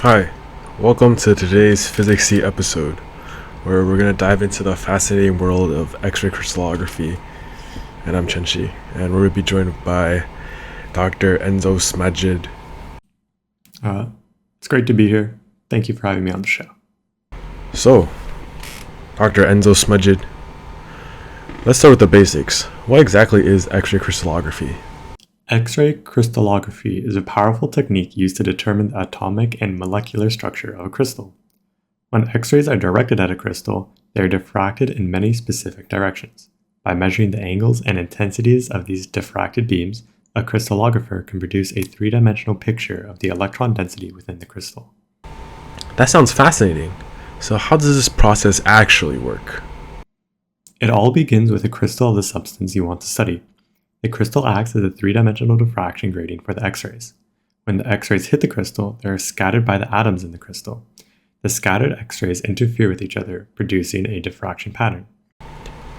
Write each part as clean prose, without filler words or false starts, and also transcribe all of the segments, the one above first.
Hi, welcome to today's Phsyics episode, where we're going to dive into the fascinating world of X-ray crystallography. And I'm Chenxi, and we're going to be joined by Dr. Enzo Smajid. It's great to be here. Thank you for having me on the show. So, Dr. Enzo Smajid, let's start with the basics. What exactly is X-ray crystallography? X-ray crystallography is a powerful technique used to determine the atomic and molecular structure of a crystal. When X-rays are directed at a crystal, they are diffracted in many specific directions. By measuring the angles and intensities of these diffracted beams, a crystallographer can produce a three-dimensional picture of the electron density within the crystal. That sounds fascinating. So how does this process actually work? It all begins with a crystal of the substance you want to study. The crystal acts as a three-dimensional diffraction grating for the X-rays. When the X-rays hit the crystal, they are scattered by the atoms in the crystal. The scattered X-rays interfere with each other, producing a diffraction pattern.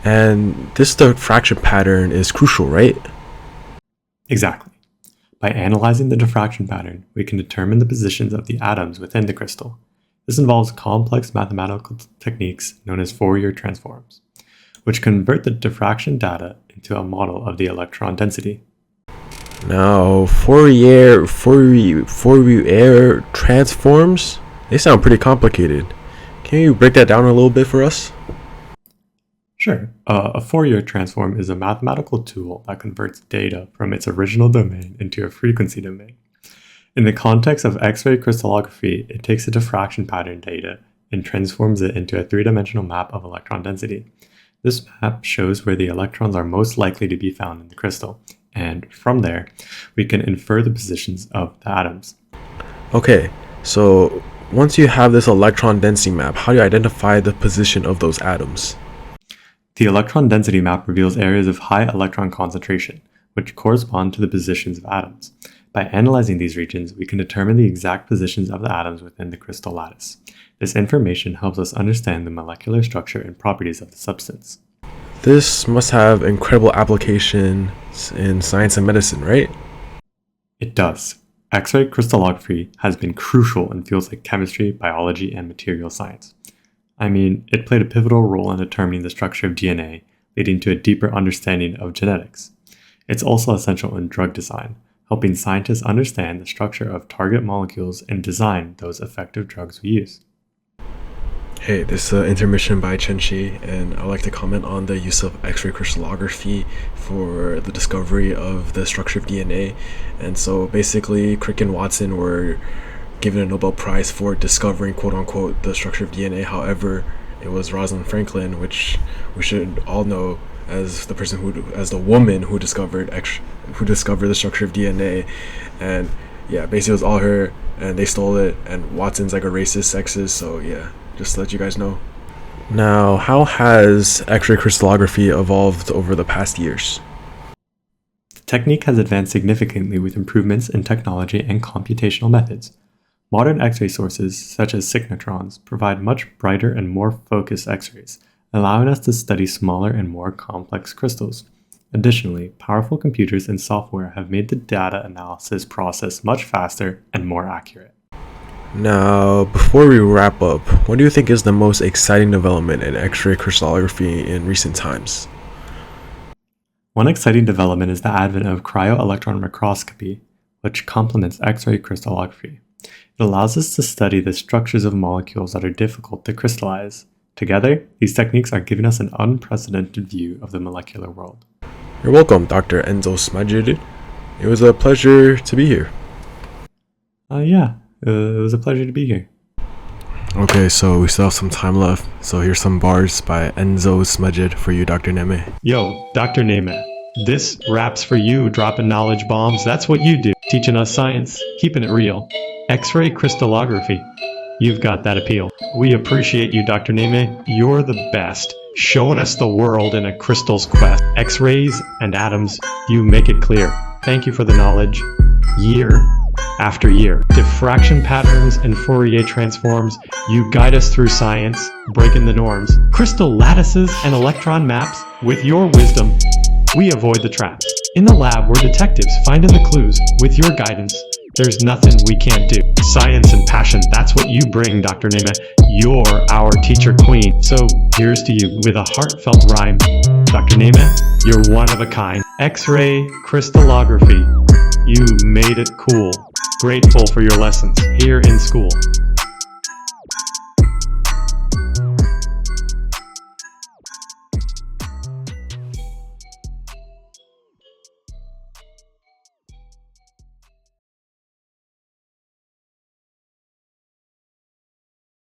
And this diffraction pattern is crucial, right? Exactly. By analyzing the diffraction pattern, we can determine the positions of the atoms within the crystal. This involves complex mathematical techniques known as Fourier transforms, which convert the diffraction data into a model of the electron density. Now, Fourier transforms? They sound pretty complicated. Can you break that down a little bit for us? Sure. A Fourier transform is a mathematical tool that converts data from its original domain into a frequency domain. In the context of X-ray crystallography, it takes the diffraction pattern data and transforms it into a three-dimensional map of electron density. This map shows where the electrons are most likely to be found in the crystal, and from there, we can infer the positions of the atoms. Okay, so once you have this electron density map, how do you identify the position of those atoms? The electron density map reveals areas of high electron concentration, which correspond to the positions of atoms. By analyzing these regions, we can determine the exact positions of the atoms within the crystal lattice. This information helps us understand the molecular structure and properties of the substance. This must have incredible applications in science and medicine, right? It does. X-ray crystallography has been crucial in fields like chemistry, biology, and material science. It played a pivotal role in determining the structure of DNA, leading to a deeper understanding of genetics. It's also essential in drug design, helping scientists understand the structure of target molecules and design those effective drugs we use. Hey, this is intermission by Chenxi, and I'd like to comment on the use of X-ray crystallography for the discovery of the structure of DNA. And so basically, Crick and Watson were given a Nobel Prize for discovering, quote-unquote, the structure of DNA. However, it was Rosalind Franklin, which we should all know as the woman who discovered the structure of DNA. And yeah, basically it was all her, and they stole it, and Watson's like a racist, sexist, so yeah, just to let you guys know. Now, how has X-ray crystallography evolved over the past years? The technique has advanced significantly with improvements in technology and computational methods. Modern X-ray sources, such as synchrotrons, provide much brighter and more focused X-rays, allowing us to study smaller and more complex crystals. Additionally, powerful computers and software have made the data analysis process much faster and more accurate. Now, before we wrap up, what do you think is the most exciting development in X-ray crystallography in recent times? One exciting development is the advent of cryo-electron microscopy, which complements X-ray crystallography. It allows us to study the structures of molecules that are difficult to crystallize. Together, these techniques are giving us an unprecedented view of the molecular world. You're welcome, Dr. Enzo Smajid. It was a pleasure to be here. It was a pleasure to be here. Okay, so we still have some time left. So here's some bars by Enzo Smajid for you, Dr. Neme. Yo, Dr. Neme. This rap's for you, dropping knowledge bombs. That's what you do. Teaching us science, keeping it real. X-ray crystallography. You've got that appeal. We appreciate you, Dr. Neme. You're the best. Showing us the world in a crystal's quest. X-rays and atoms, you make it clear. Thank you for the knowledge. Year after year. Diffraction patterns and Fourier transforms, you guide us through science, breaking the norms. Crystal lattices and electron maps, with your wisdom, we avoid the traps. In the lab, we're detectives finding the clues. With your guidance, There's nothing we can't do. Science and passion, that's what you bring, Dr. Nema. You're our teacher queen. So here's to you with a heartfelt rhyme. Dr. Nema, you're one of a kind. X-ray crystallography. You made it cool. Grateful for your lessons here in school.